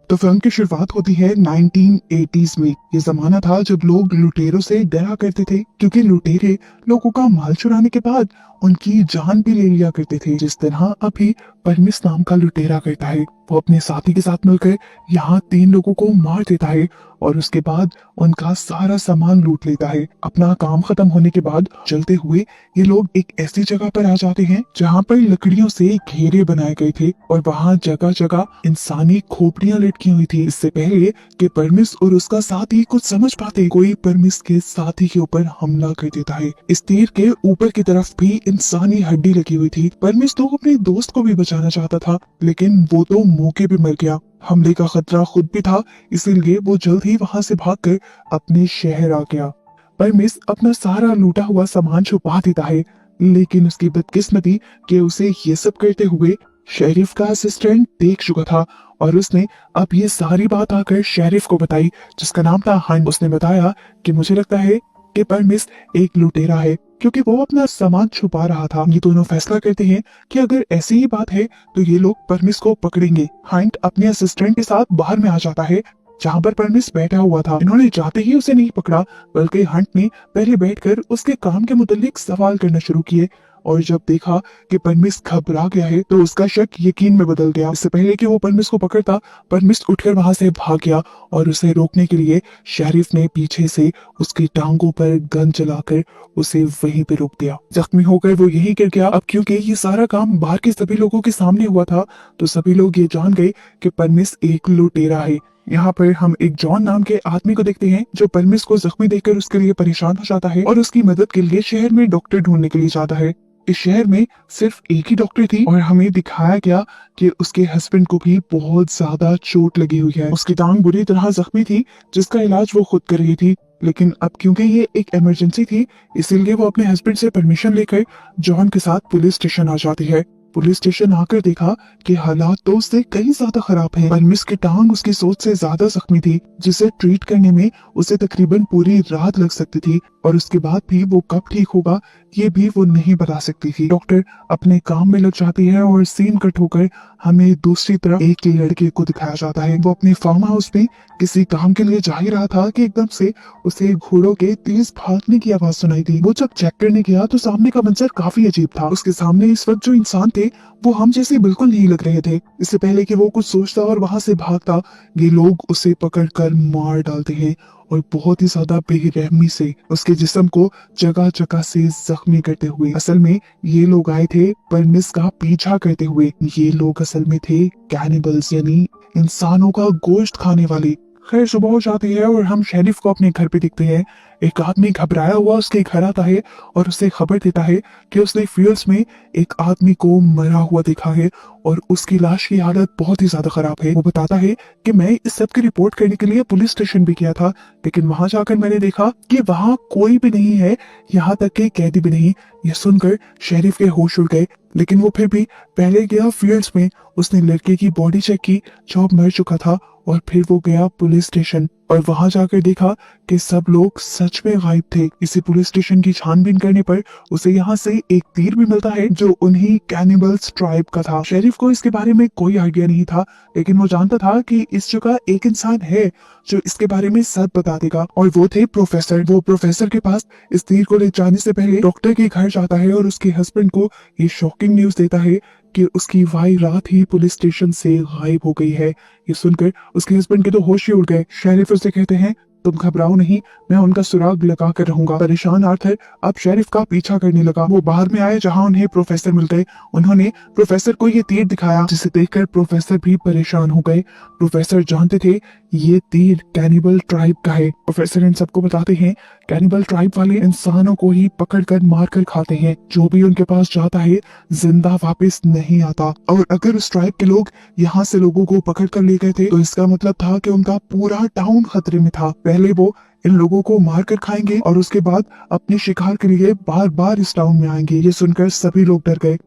तो फिल्म की शुरुआत होती है 1980s में। ये जमाना था जब लोग लुटेरों से डरा करते थे, क्योंकि लुटेरे लोगों का माल चुराने के बाद उनकी जान भी ले लिया करते थे। जिस तरह अभी परमिस नाम का लुटेरा करता है, वो अपने साथी के साथ मिलकर यहाँ 3 लोगों को मार देता है और उसके बाद उनका सारा सामान लूट लेता है। अपना काम खत्म होने के बाद चलते हुए ये लोग एक ऐसी जगह पर आ जाते हैं जहाँ पर लकड़ियों से घेरे बनाए गए थे और वहाँ जगह जगह इंसानी खोपड़ियां लटकी हुई थी। इससे पहले कि परमिस और उसका साथी कुछ समझ पाते, कोई परमिस के साथी के ऊपर हमला कर देता है। इस तीर के ऊपर की तरफ भी इंसानी हड्डी लगी हुई थी। परमिस तो अपने दोस्त को भी बचाना चाहता था, लेकिन वो तो मौके पे मर गया। हमले का खतरा खुद भी था, इसीलिए वो जल्द ही वहां से भागकर अपने शहर आ गया। परमिस अपना सारा लूटा हुआ सामान छुपा देता है, लेकिन उसकी बदकिस्मती कि उसे ये सब करते हुए शेरिफ का असिस्टेंट देख चुका था और उसने अब ये सारी बात आकर शेरिफ को बताई, जिसका नाम था हंट। उसने बताया कि मुझे लगता है कि परमिस एक लुटेरा है, क्योंकि वो अपना सामान छुपा रहा था। ये दोनों फैसला करते हैं कि अगर ऐसी ही बात है तो ये लोग परमिस को पकड़ेंगे। हंट अपने असिस्टेंट के साथ बाहर में आ जाता है जहाँ पर परमिस बैठा हुआ था। इन्होंने जाते ही उसे नहीं पकड़ा, बल्कि हंट ने पहले बैठकर उसके काम के मुतालिक सवाल करना शुरू किए और जब देखा कि परमिस घबरा गया है तो उसका शक यकीन में बदल गया। इससे पहले कि वो परमिस को पकड़ता, परमिस उठकर वहां से भाग गया और उसे रोकने के लिए शेरिफ ने पीछे से उसकी टांगों पर गन चलाकर उसे वहीं पे रोक दिया। जख्मी होकर वो यही गिर गया। अब क्योंकि ये सारा काम बाहर के सभी लोगों के सामने हुआ था, तो सभी लोग ये जान गए कि परमिस एक लुटेरा है। यहाँ पर हम एक जॉन नाम के आदमी को देखते हैं जो परमिस को जख्मी देखकर उसके लिए परेशान हो जाता है और उसकी मदद के लिए शहर में डॉक्टर ढूंढने के लिए जाता है। इस शहर में सिर्फ एक ही डॉक्टर थी और हमें दिखाया गया कि उसके हस्बैंड को भी बहुत ज्यादा चोट लगी हुई है। उसकी टांग बुरी तरह जख्मी थी, जिसका इलाज वो खुद कर रही थी। लेकिन अब क्योंकि ये एक इमरजेंसी थी, इसीलिए वो अपने हस्बैंड से परमिशन लेकर जॉन के साथ पुलिस स्टेशन आ जाती है। पुलिस स्टेशन आकर देखा कि हालात तो उससे कहीं ज्यादा खराब है। परमिस की टांग उसकी सोच से ज्यादा जख्मी थी, जिसे ट्रीट करने में उसे तकरीबन पूरी रात लग सकती थी और उसके बाद भी वो कब ठीक होगा ये भी वो नहीं बता सकती थी। डॉक्टर अपने काम में लग जाती है और सीन कट होकर हमें दूसरी तरफ एक लड़के को दिखाया जाता है। वो अपने फार्म हाउस में किसी काम के लिए जा ही रहा था कि एकदम से उसे घोड़ों के तेज भागने की आवाज सुनाई दी। वो जब चेक करने गया तो सामने का मंजर काफी अजीब था। उसके सामने इस वक्त जो इंसान थे वो हम जैसे बिल्कुल नहीं लग रहे थे। इससे पहले कि वो कुछ सोचता और वहां से भागता, ये लोग उसे पकड़कर मार डालते हैं और बहुत ही ज्यादा बेरहमी से उसके जिस्म को जगह जगह से जख्मी करते हुए। असल में ये लोग आए थे परमिस का पीछा करते हुए। ये लोग असल में थे कैनिबल्स, यानी इंसानों का गोश्त खाने वाले। खैर, सुबह हो जाती है और हम शेरिफ को अपने घर पे दिखते हैं। एक आदमी घबराया हुआ उसके घर आता है और उसे खबर देता है कि उसने फील्ड्स में एक आदमी को मरा हुआ देखा है और उसकी लाश की हालत बहुत ही ज्यादा खराब है। वो बताता है कि मैं इस सब की रिपोर्ट करने के लिए पुलिस स्टेशन भी गया था, लेकिन वहां जाकर मैंने देखा कि वहां कोई भी नहीं है, यहाँ तक के कैदी भी नहीं। यह सुनकर शेरिफ के होश उड़ गए, लेकिन वो फिर भी पहले गया फील्ड्स में। उसने लड़के की बॉडी चेक की जो अब मर चुका था और फिर वो गया पुलिस स्टेशन और वहां जाकर देखा कि सब लोग सच में गायब थे। इसी पुलिस स्टेशन की छानबीन करने पर उसे यहाँ से एक तीर भी मिलता है जो उन्हीं कैनिबल्स ट्राइब का था। शेरिफ को इसके बारे में कोई आइडिया नहीं था, लेकिन वो जानता था कि इस जगह एक इंसान है जो इसके बारे में सब बता देगा, और वो थे प्रोफेसर। वो प्रोफेसर के पास इस तीर को ले जाने से पहले डॉक्टर के घर जाता है और उसके हस्बैंड को ये शॉकिंग न्यूज देता है कि उसकी वाइफ रात ही पुलिस स्टेशन से गायब हो गई है। ये सुनकर उसके हस्बैंड के तो होश ही उड़ गए। शेरिफ उसे कहते हैं, तुम घबराओ नहीं, मैं उनका सुराग लगा कर रहूंगा। परेशान आर्थर अब शेरिफ का पीछा करने लगा। वो बाहर में आए जहां उन्हें प्रोफेसर मिल गए। उन्होंने प्रोफेसर को ये तीर दिखाया, जिसे देखकर प्रोफेसर भी परेशान हो गए। प्रोफेसर जानते थे ये तीर कैनिबल ट्राइब का है। प्रोफेसर इन सबको बताते हैं कैनिबल ट्राइब वाले इंसानों को ही पकड़कर मारकर खाते हैं। जो भी उनके पास जाता है जिंदा वापस नहीं आता, और अगर उस ट्राइब के लोग यहाँ से लोगों को पकड़ कर ले गए थे तो इसका मतलब था कि उनका पूरा टाउन खतरे में था। पहले वो इन लोगों को मार कर खाएंगे और उसके बाद अपने शिकार के लिए बार बार इस टाउन में आएंगे। ये सुनकर सभी लोग डर गए।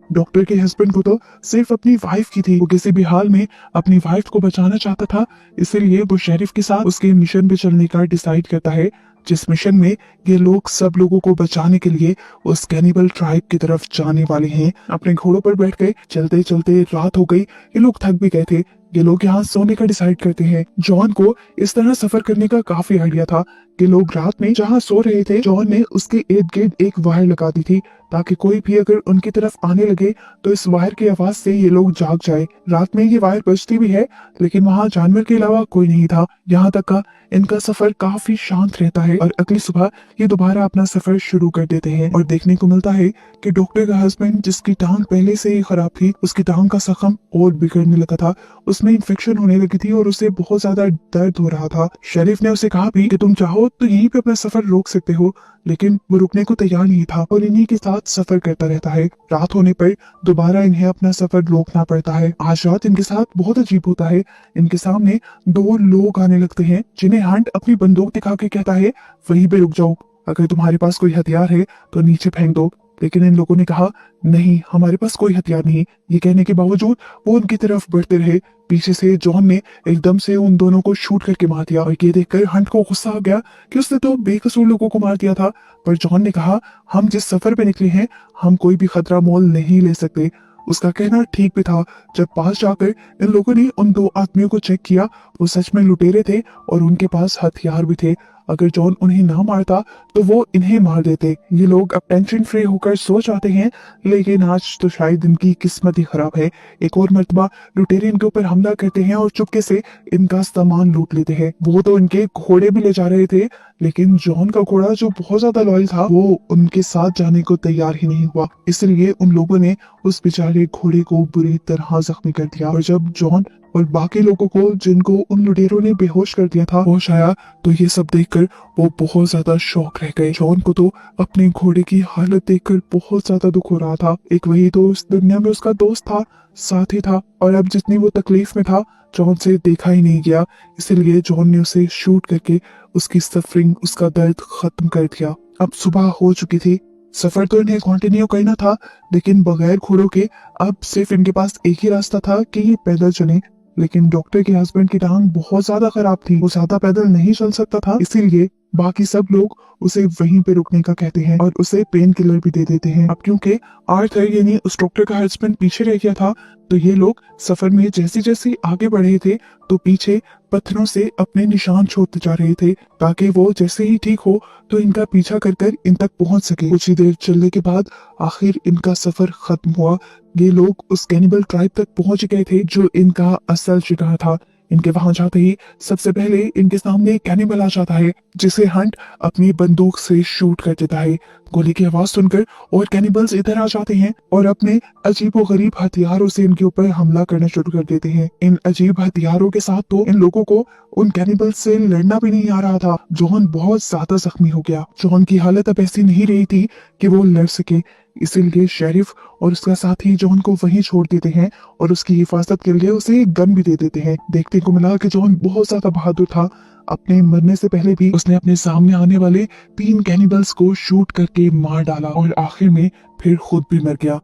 डॉक्टर के हस्बैंड को तो सिर्फ अपनी वाइफ की थी। वो किसी भी हाल में अपनी वाइफ को बचाना चाहता था, इसीलिए वो शेरिफ के साथ उसके मिशन पे चलने का डिसाइड करता है, जिस मिशन में ये लोग सब लोगों को बचाने के लिए उस कैनिबल ट्राइब की तरफ जाने वाले हैं। अपने घोड़ों पर बैठ गए, चलते चलते रात हो गई, ये लोग थक भी गए थे। ये लोग यहाँ सोने का डिसाइड करते हैं। जॉन को इस तरह सफर करने का काफी आइडिया था कि लोग रात में जहाँ सो रहे थे, जॉन ने उसके इर्द गिर्द एक वायर लगा दी थी ताकि कोई भी अगर उनकी तरफ आने लगे तो इस वायर की आवाज से ये लोग जाग जाए। रात में ये वायर बजती भी है, लेकिन वहाँ जानवर के अलावा कोई नहीं था। यहाँ तक का इनका सफर काफी शांत रहता है और अगली सुबह ये दोबारा अपना सफर शुरू कर देते हैं और देखने को मिलता है कि डॉक्टर का हस्बैंड, जिसकी टांग पहले से ही खराब थी, उसकी टांग का जख्म और बिगड़ने लगा था, उसमें इन्फेक्शन होने लगी थी और उसे बहुत ज्यादा दर्द हो रहा था। शेरिफ ने उसे कहा भी कि तुम चाहो तो यहीं पे अपना सफर रोक सकते हो, लेकिन वो रुकने को तैयार नहीं था और इन्हीं के साथ सफर करता रहता है। रात होने पर दोबारा इन्हें अपना सफर रोकना पड़ता है। आज रात इनके साथ बहुत अजीब होता है। इनके सामने दो लोग आने लगते हैं जिन्हें हंट अपनी बंदूक दिखा के कहता है वहीं पे रुक जाओ, अगर तुम्हारे पास कोई हथियार है तो नीचे फेंक दो। लेकिन इन लोगों ने कहा नहीं, हमारे पास कोई हथियार नहीं। ये कहने के बावजूद वो उनकी तरफ बढ़ते रहे। पीछे से जॉन ने एकदम से उन दोनों को शूट करके मार दिया और ये देखकर हंट को गुस्सा आ गया कि उसने तो बेकसूर लोगों को मार दिया था। पर जॉन ने कहा हम जिस सफर पे निकले हैं, हम कोई भी खतरा मोल नहीं ले सकते। उसका कहना ठीक भी था। जब पास जाकर इन लोगों ने उन दो आदमियों को चेक किया, वो सच में लुटेरे थे और उनके पास हथियार भी थे। अगर जॉन उन्हें ना मारता तो वो इन्हें मार देते। ये लोग अब टेंशन फ्री होकर सो जाते हैं, लेकिन आज तो शायद इनकी किस्मत ही खराब है। एक और मर्तबा लुटेरे इनके ऊपर हमला करते हैं और चुपके से इनका सामान लूट लेते हैं। वो तो इनके घोड़े भी ले जा रहे थे, लेकिन जॉन का घोड़ा जो बहुत ज्यादा लॉयल था, वो उनके साथ जाने को तैयार ही नहीं हुआ। इसलिए उन लोगों ने उस बेचारे घोड़े को बुरी तरह जख्मी कर दिया। और जब जॉन और बाकी लोगों को, जिनको उन लुटेरों ने बेहोश कर दिया था, होश आया तो ये सब देखकर वो बहुत ज्यादा शौक रह गए। जॉन को तो अपने घोड़े की हालत देखकर बहुत ज्यादा दुख हो रहा था। एक वही तो इस दुनिया में उसका दोस्त था, साथी था, और अब जितनी वो तकलीफ में था, जॉन से देखा ही नहीं गया। इसलिए जॉन ने उसे शूट करके उसकी सफरिंग, उसका दर्द खत्म कर दिया। अब सुबह हो चुकी थी। सफर तो इन्हें कंटिन्यू करना था, लेकिन बगैर घोड़ों के अब सिर्फ इनके पास एक ही रास्ता था कि ये पैदल चले। लेकिन डॉक्टर के हस्बैंड की टांग बहुत ज्यादा खराब थी, वो ज्यादा पैदल नहीं चल सकता था। इसीलिए बाकी सब लोग उसे वहीं पे रुकने का कहते हैं और उसे पेन किलर भी दे देते हैं। अब क्योंकि आर्थर यानी उस डॉक्टर का हस्बैंड पीछे रह गया था, तो ये लोग सफर में जैसे जैसे आगे बढ़ रहे थे तो पीछे पत्थरों से अपने निशान छोड़ते जा रहे थे, ताकि वो जैसे ही ठीक हो तो इनका पीछा कर कर इन तक पहुंच सके। कुछ ही देर चलने के बाद आखिर इनका सफर खत्म हुआ। ये लोग उस कैनिबल ट्राइब तक पहुंच गए थे जो इनका असल जगह था। इनके वहां जाते ही सबसे पहले इनके सामने एक कैनिबल आ जाता है, जिसे हंट अपनी बंदूक से शूट कर देता है। गोली की आवाज सुनकर और कैनिबल्स इधर आ जाते हैं और अपने अजीबोगरीब हथियारों से इनके ऊपर हमला करना शुरू कर देते हैं। इन अजीब हथियारों के साथ तो इन लोगों को उन कैनिबल्स से लड़ना भी नहीं आ रहा था। जॉन बहुत ज्यादा जख्मी हो गया। जॉन की हालत अब ऐसी नहीं रही थी कि वो लड़ सके, इसीलिए शेरिफ और उसका साथी जॉन को वहीं छोड़ देते हैं और उसकी हिफाजत के लिए उसे एक गन भी दे देते हैं। देखने को मिला कि जॉन बहुत ज्यादा बहादुर था। अपने मरने से पहले भी उसने अपने सामने आने वाले 3 कैनिबल्स को शूट करके मार डाला और आखिर में फिर खुद भी मर गया।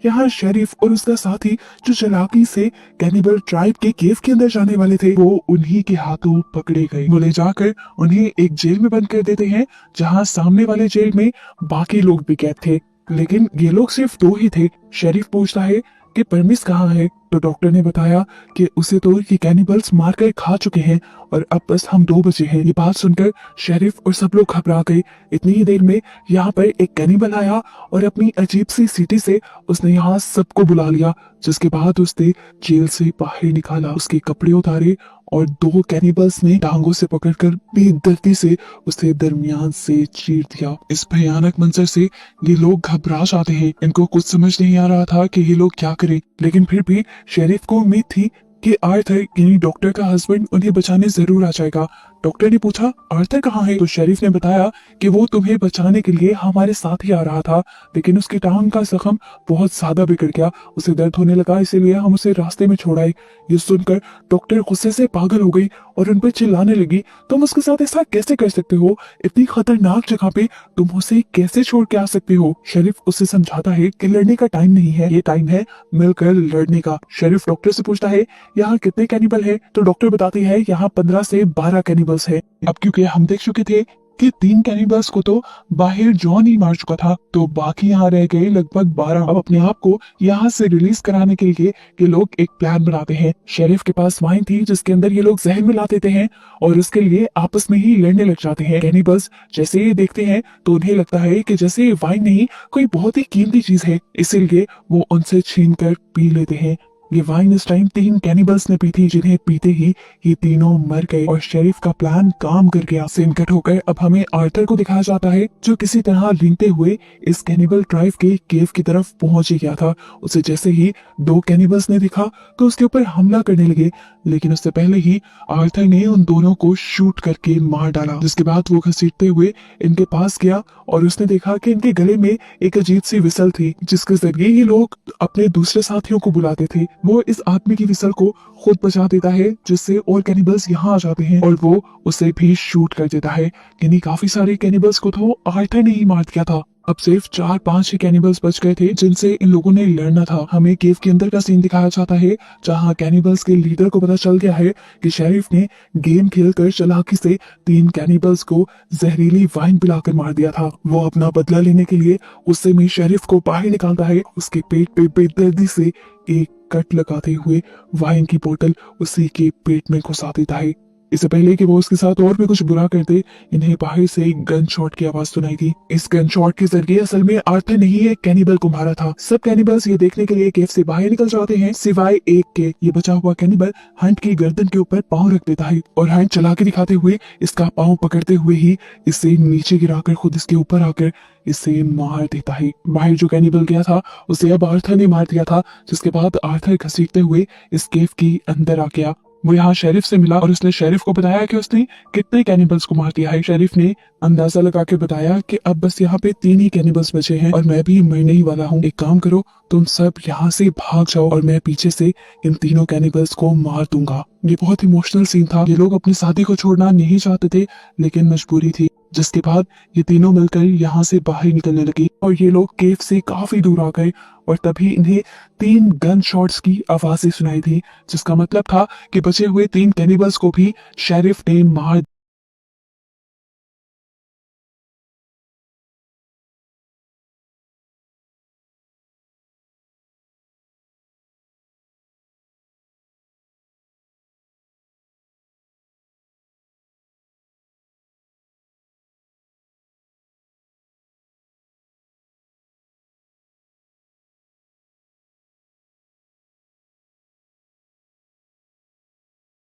यहाँ शेरिफ और उसका साथी जो चालाकी से कैनिबल ट्राइब के केव के अंदर जाने वाले थे, वो उन्हीं के हाथों पकड़े गए। वो ले जाकर उन्हें एक जेल में बंद कर देते हैं, जहाँ सामने वाले जेल में बाकी लोग भी कैद थे, लेकिन ये लोग सिर्फ 2 ही थे। शेरिफ पूछता है कि परमिस कहाँ है, तो डॉक्टर ने बताया कि उसे तो ये कैनिबल्स मारकर खा चुके हैं और अब बस हम 2 बचे हैं। ये बात सुनकर शेरिफ और सब लोग घबरा गए। इतनी ही देर में यहाँ पर एक कैनिबल आया और अपनी अजीब सी सीटी से उसने यहाँ सबको बुला लिया, जिसके बाद उसने जेल से बाहर निकाला, उसके कपड़े उतारे और 2 कैनिबल्स ने टांगों से पकड़कर बेदर्दी से उसे दरमियान से चीर दिया। इस भयानक मंजर से ये लोग घबरा जाते हैं। इनको कुछ समझ नहीं आ रहा था कि ये लोग क्या करें, लेकिन फिर भी शेरिफ को उम्मीद थी कि आर्थर यानी डॉक्टर का हस्बैंड उन्हें बचाने जरूर आ जाएगा। डॉक्टर ने पूछा आर्थर कहाँ है, तो शेरिफ ने बताया कि वो तुम्हें बचाने के लिए हमारे साथ ही आ रहा था, लेकिन उसकी टांग का जख्म बहुत ज्यादा बिगड़ गया, उसे दर्द होने लगा, इसीलिए हम उसे रास्ते में छोड़ आए। ये सुनकर डॉक्टर गुस्से से पागल हो गई और उन पर चिल्लाने लगी, तुम उसके साथ ऐसा कैसे कर सकते हो, इतनी खतरनाक जगह पे तुम उसे कैसे छोड़ के आ सकते हो। शेरिफ उसे समझाता है कि लड़ने का टाइम नहीं है, ये टाइम है मिलकर लड़ने का। शेरिफ डॉक्टर से पूछता है यहाँ कितने कैनिबल है, तो डॉक्टर बताती है यहाँ 15 से 12 कैनिबल कैनिबल्स है। अब क्योंकि हम देख चुके थे कि 3 कैनिबल्स को तो बाहर जॉन ही मार चुका था, तो बाकी यहाँ रह गए लगभग 12। अब अपने आप को यहाँ से रिलीज कराने के लिए ये लोग एक प्लान बनाते हैं। शेरिफ के पास वाइन थी जिसके अंदर ये लोग जहर मिला देते हैं और उसके लिए आपस में ही लड़ने लग जाते हैं। कैनिबल्स जैसे ये देखते हैं तो उन्हें लगता है कि जैसे वाइन नहीं कोई बहुत ही कीमती चीज है, इसीलिए वो उनसे छीन कर पी लेते हैं। ये वाइन इस टाइम 3 कैनिबल्स ने पी थी, जिन्हें पीते ही ये तीनों मर गए और शेरिफ का प्लान काम कर गया। सीन कट होकर अब हमें आर्थर को दिखाया जाता है जो किसी तरह रेंगते हुए इस कैनिबल ट्राइब के केव की तरफ पहुंच ही गया था। उसे जैसे ही 2 कैनिबल्स ने देखा तो उसके ऊपर हमला करने लगे, लेकिन उससे पहले ही आर्थर ने उन दोनों को शूट करके मार डाला। जिसके बाद वो घसीटते हुए इनके पास गया और उसने देखा कि इनके गले में एक अजीब सी विसल थी, जिसके जरिए ये लोग अपने दूसरे साथियों को बुलाते थे। वो इस आदमी की विसल को खुद बजा देता है, जिससे और कैनिबल्स यहाँ आ जाते हैं और वो उसे भी शूट कर देता है। यानी काफी सारे कैनिबल्स को तो आर्थर ने ही मार दिया था। अब सिर्फ 4-5 ही कैनिबल्स बच गए थे जिनसे इन लोगों ने लड़ना था। हमें केव के अंदर का सीन दिखाया जाता है जहां कैनिबल्स के लीडर को पता चल गया है कि शेरिफ ने गेम खेलकर चालाकी से 3 कैनिबल्स को जहरीली वाइन पिलाकर मार दिया था। वो अपना बदला लेने के लिए उससे में शेरिफ को बाहर निकालता है। उसके पेट पे बेदर्दी से एक कट लगाते हुए वाइन की बोतल उसी के पेट में घुसा देता है। इससे पहले कि वो उसके साथ और भी कुछ बुरा करते, इन्हें बाहर से एक गन शॉट की आवाज सुनाई थी। इस गन शॉट के जरिए असल में आर्थर ने ही एक कैनिबल को मारा था। सब कैनिबल्स ये देखने के लिए केव से बाहर निकल जाते हैं सिवाय एक के। ये बचा हुआ कैनिबल हंट की गर्दन के ऊपर पाँव रख देता है और हंट चला के दिखाते हुए इसका पाँव पकड़ते हुए ही इसे नीचे गिराकर खुद इसके ऊपर आकर इसे मार देता है। बाहर जो कैनिबल गया था उसे अब आर्थर ने मार दिया था, जिसके बाद आर्थर घसीटते हुए इस केव के अंदर आ गया। वो यहाँ शेरिफ से मिला और उसने शेरिफ को बताया कि उसने कितने कैनिबल्स को मार दिया है। शेरिफ ने अंदाजा लगा के बताया कि अब बस यहाँ पे 3 ही कैनिबल्स बचे हैं और मैं भी मरने ही वाला हूँ। एक काम करो, तुम सब यहाँ से भाग जाओ और मैं पीछे से इन तीनों कैनिबल्स को मार दूंगा। ये बहुत इमोशनल सीन था। ये लोग अपनी शादी को छोड़ना नहीं चाहते थे, लेकिन मजबूरी थी। जिसके बाद ये तीनों मिलकर यहाँ से बाहर निकलने लगे और ये लोग केव से काफी दूर आ गए और तभी इन्हें 3 गन शॉट्स की आवाजें सुनाई थी, जिसका मतलब था कि बचे हुए 3 कैनिबल्स को भी शेरिफ ने मार